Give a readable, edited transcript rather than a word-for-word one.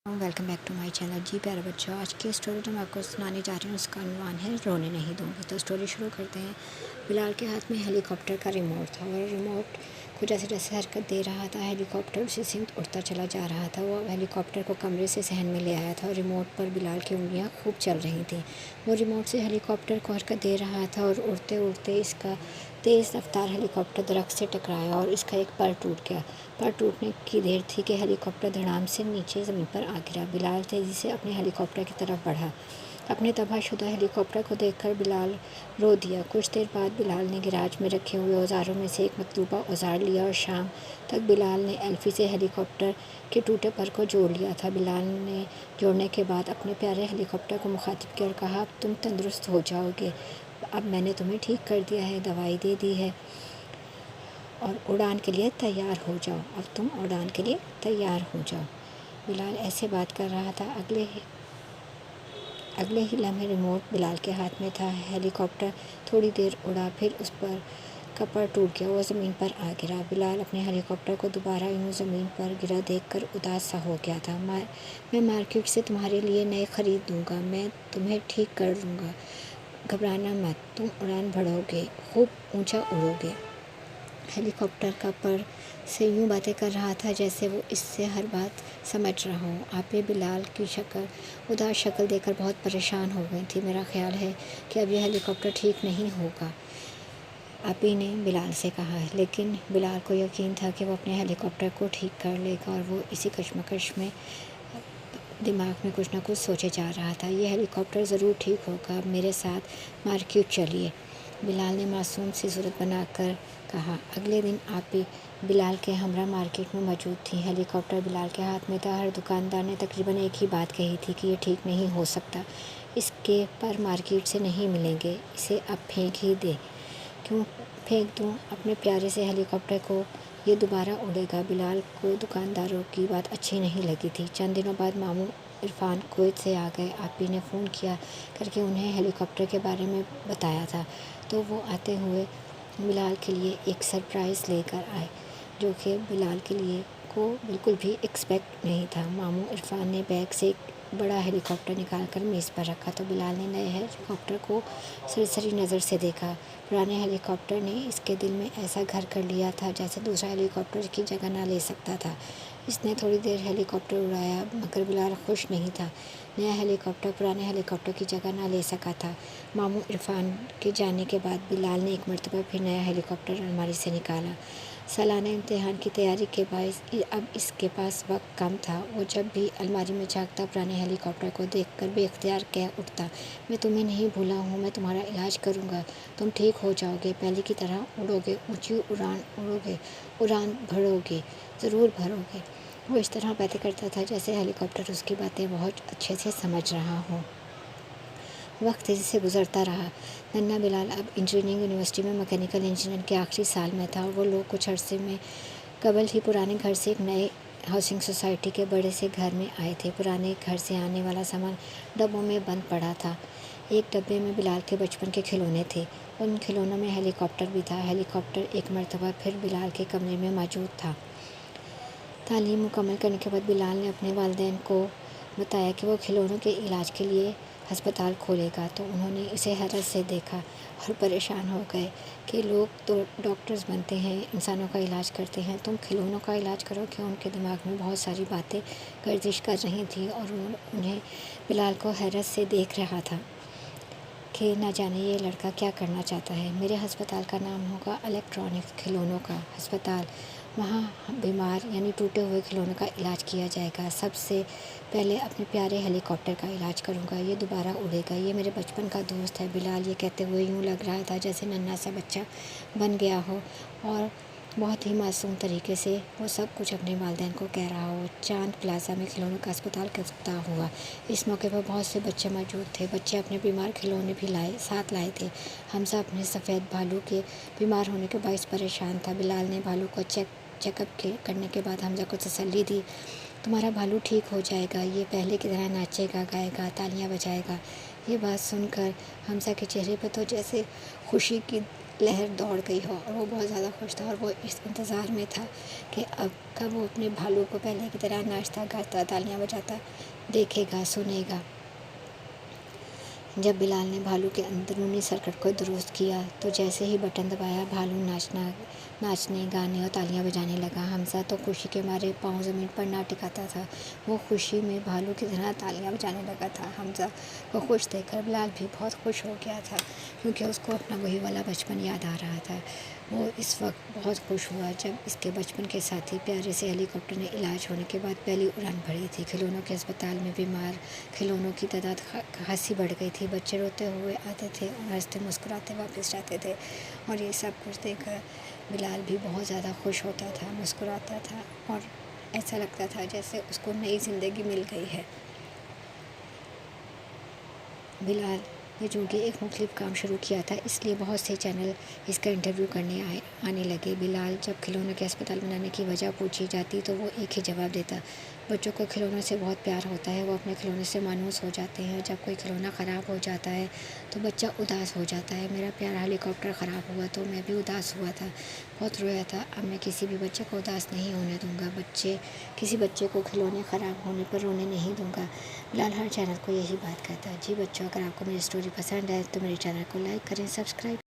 Welcome back to my channel. जी प्यारे बच्चों, आज की स्टोरी जो मैं आपको सुनाने जा रही हूँ उसका अनुमान है रोने नहीं दूँगी। तो स्टोरी शुरू करते हैं। बिलाल के हाथ में हेलीकॉप्टर का रिमोट था और रिमोट को जैसे जैसे हरकत दे रहा था हेलीकॉप्टर उसी से उड़ता चला जा रहा था। वो हेलीकॉप्टर को कमरे से सहन में ले आया था और रिमोट पर बिलाल की उंगलियाँ खूब चल रही थी। वो रिमोट से हेलीकॉप्टर को हरकत दे रहा था और उड़ते उड़ते इसका तेज़ रफ्तार हेलीकॉप्टर दरख्त से टकराया और इसका एक पर टूट गया। पर टूटने की देर थी कि हेलीकॉप्टर धड़ाम से नीचे ज़मीन पर आ गिरा। बिलाल तेज़ी से अपने हेलीकॉप्टर की तरफ बढ़ा। अपने तबाहशुदा हेलीकॉप्टर को देखकर बिलाल रो दिया। कुछ देर बाद बिलाल ने गैराज में रखे हुए औज़ारों में से एक मतलूबा औज़ार लिया और शाम तक बिलाल ने एल्फी से हेलीकॉप्टर के टूटे पर को जोड़ लिया था। बिलाल ने जोड़ने के बाद अपने प्यारे हेलीकॉप्टर को मुखातिब किया और कहा, अब तुम तंदुरुस्त हो जाओगे। अब मैंने तुम्हें ठीक कर दिया है, दवाई दे दी है और उड़ान के लिए तैयार हो जाओ। अब तुम उड़ान के लिए तैयार हो जाओ। बिलाल ऐसे बात कर रहा था। अगले ही लम्हे रिमोट बिलाल के हाथ में था। हेलीकॉप्टर थोड़ी देर उड़ा, फिर उस पर का पर टूट गया। वो ज़मीन पर आ गिरा। बिलाल अपने हेलीकॉप्टर को दोबारा यूं ज़मीन पर गिरा देखकर उदास सा हो गया था। मैं मार्केट से तुम्हारे लिए नए ख़रीद दूँगा, मैं तुम्हें ठीक कर दूँगा, घबराना मत, तुम उड़ान भरोगे, खूब ऊंचा उड़ोगे। हेलीकॉप्टर का पर से यूं बातें कर रहा था जैसे वो इससे हर बात समझ रहा हो। आपे बिलाल की उदास शक्ल देखकर बहुत परेशान हो गई थी। मेरा ख्याल है कि अब यह हेलीकॉप्टर ठीक नहीं होगा, आपी ने बिलाल से कहा। लेकिन बिलाल को यकीन था कि वो अपने हेलीकॉप्टर को ठीक कर लेगा और वो इसी कश्मकश में दिमाग में कुछ ना कुछ सोचे जा रहा था। ये हेलीकॉप्टर ज़रूर ठीक होगा, अब मेरे साथ मार्केट चलिए, बिलाल ने मासूम सी सूरत बनाकर कहा। अगले दिन आपी बिलाल के हमरा मार्केट में मौजूद थी। हेलीकॉप्टर बिलाल के हाथ में था। हर दुकानदार ने तकरीबन एक ही बात कही थी कि ये ठीक नहीं हो सकता, इसके पर मार्केट से नहीं मिलेंगे, इसे अब फेंक ही दे। क्यों फेंक दूँ अपने प्यारे से हेलीकॉप्टर को, ये दोबारा उड़ेगा। बिलाल को दुकानदारों की बात अच्छी नहीं लगी थी। चंद दिनों बाद मामू इरफान कुवैत से आ गए। आपी ने फ़ोन किया करके उन्हें हेलीकॉप्टर के बारे में बताया था, तो वो आते हुए बिलाल के लिए एक सरप्राइज़ लेकर आए जो कि बिलाल के लिए को बिल्कुल भी एक्सपेक्ट नहीं था। मामू इरफान ने बैग से एक बड़ा हेलीकॉप्टर निकालकर मेज़ पर रखा तो बिलाल ने नए हेलीकॉप्टर को सरसरी नज़र से देखा। पुराने हेलीकॉप्टर ने इसके दिल में ऐसा घर कर लिया था जैसे दूसरा हेलीकॉप्टर की जगह ना ले सकता था। इसने थोड़ी देर हेलीकॉप्टर उड़ाया मगर बिलाल खुश नहीं था। नया हेलीकॉप्टर पुराने हेलीकॉप्टर की जगह ना ले सका था। मामू इरफान के जाने के बाद बिलाल ने एक मरतबा फिर नया हेलीकॉप्टर अलमारी से निकाला। सालाना इम्तिहान की तैयारी के बायस अब इसके पास वक्त कम था। वो जब भी अलमारी में झांकता पुराने हेलीकॉप्टर को देखकर बेख्तियार कह उठता, मैं तुम्हें नहीं भूला हूँ, मैं तुम्हारा इलाज करूँगा, तुम ठीक हो जाओगे, पहले की तरह उड़ोगे, ऊंची उड़ान उड़ोगे, उड़ान भरोगे, ज़रूर भरोगे। वो इस तरह बातें करता था जैसे हेलीकॉप्टर उसकी बातें बहुत अच्छे से समझ रहा हो। वक्त तेज़ी से गुजरता रहा। नन्हा बिलाल अब इंजीनियरिंग यूनिवर्सिटी में मैकेनिकल इंजीनियर के आखिरी साल में था और वो लोग कुछ अरसे में कबल ही पुराने घर से एक नए हाउसिंग सोसाइटी के बड़े से घर में आए थे। पुराने घर से आने वाला सामान डब्बों में बंद पड़ा था। एक डब्बे में बिलाल के बचपन के खिलौने थे। उन खिलौनों में हेलीकॉप्टर भी था। हेलीकॉप्टर एक मरतबा फिर बिलाल के कमरे में मौजूद था। तालीम मुकम्मल करने के बाद बिलाल ने अपने वालिदैन को बताया कि वो खिलौनों के इलाज के लिए अस्पताल खोलेगा, तो उन्होंने इसे हैरत से देखा और परेशान हो गए कि लोग तो डॉक्टर्स बनते हैं, इंसानों का इलाज करते हैं, तुम खिलौनों का इलाज करो क्यों। उनके दिमाग में बहुत सारी बातें गर्दिश कर रही थी और उन्हें बिलाल को हैरत से देख रहा था कि न जाने ये लड़का क्या करना चाहता है। मेरे अस्पताल का नाम होगा इलेक्ट्रॉनिक खिलौनों का अस्पताल। वहाँ बीमार यानी टूटे हुए खिलौनों का इलाज किया जाएगा। सबसे पहले अपने प्यारे हेलीकॉप्टर का इलाज करूँगा, ये दोबारा उड़ेगा, ये मेरे बचपन का दोस्त है। बिलाल ये कहते हुए यूँ लग रहा था जैसे नन्हा सा बच्चा बन गया हो और बहुत ही मासूम तरीके से वो सब कुछ अपने वालिदैन को कह रहा हो। चांद प्लाजा में खिलौनों का अस्पताल का इफ्तिताह हुआ। इस मौके पर बहुत से बच्चे मौजूद थे। बच्चे अपने बीमार खिलौने भी साथ लाए थे। हमजा अपने सफ़ेद भालू के बीमार होने के बायस परेशान था। बिलाल ने भालू को चेकअप करने के बाद हमजा को तसल्ली दी, तुम्हारा भालू ठीक हो जाएगा, ये पहले की तरह नाचेगा, गाएगा, तालियां बजाएगा। ये बात सुनकर हमजा के चेहरे पर तो जैसे खुशी की لہر دوڑ گئی ہو، اور وہ بہت زیادہ خوش تھا، اور وہ اس انتظار میں تھا کہ اب کب وہ اپنے بھالو کو پہلے کی طرح ناچتا گاتا تالیاں بجاتا دیکھے گا، سنے گا۔ جب بلال نے بھالو کے اندرونی سرکٹ کو درست کیا تو جیسے ہی بٹن دبایا، بھالو ناچنے، گانے اور تالیاں بجانے لگا۔ حمزہ تو خوشی کے مارے پاؤں زمین پر نہ ٹکاتا تھا، وہ خوشی میں بھالو کی طرح تالیاں بجانے لگا تھا۔ حمزہ کو خوش دیکھ کر بلال بھی بہت خوش ہو گیا تھا، کیونکہ اس کو اپنا وہی والا بچپن یاد آ رہا تھا۔ وہ اس وقت بہت خوش ہوا جب اس کے بچپن کے ساتھی پیارے سے ہیلی کاپٹر نے علاج ہونے کے بعد پہلی اڑان بھری تھی۔ کھلونوں کے اسپتال میں بیمار کھلونوں کی تعداد خاصی بڑھ گئی تھی۔ بچے روتے ہوئے آتے تھے اور ہنستے مسکراتے واپس جاتے تھے، اور یہ سب کچھ دیکھ کر بلال بھی بہت زیادہ خوش ہوتا تھا، مسکراتا تھا، اور ایسا لگتا تھا جیسے اس کو نئی زندگی مل گئی ہے۔ بلال نے چونکہ ایک مختلف کام شروع کیا تھا، اس لیے بہت سے چینل اس کا انٹرویو کرنے آنے لگے۔ بلال جب کھلونوں کے اسپتال بنانے کی وجہ پوچھی جاتی تو وہ ایک ہی جواب دیتا: بچوں کو کھلونوں سے بہت پیار ہوتا ہے، وہ اپنے کھلونے سے مانوس ہو جاتے ہیں۔ جب کوئی کھلونا خراب ہو جاتا ہے تو بچہ اداس ہو جاتا ہے۔ میرا پیارا ہیلی کاپٹر خراب ہوا تو میں بھی اداس ہوا تھا، بہت رویا تھا۔ اب میں کسی بھی بچے کو اداس نہیں ہونے دوں گا، کسی بچے کو کھلونے خراب ہونے پر رونے نہیں دوں گا۔ بلال ہر چینل کو یہی بات کہتا ہے۔ جی بچوں، اگر آپ کو میری اسٹوری پسند ہے تو میرے چینل کو لائک کریں، سبسکرائب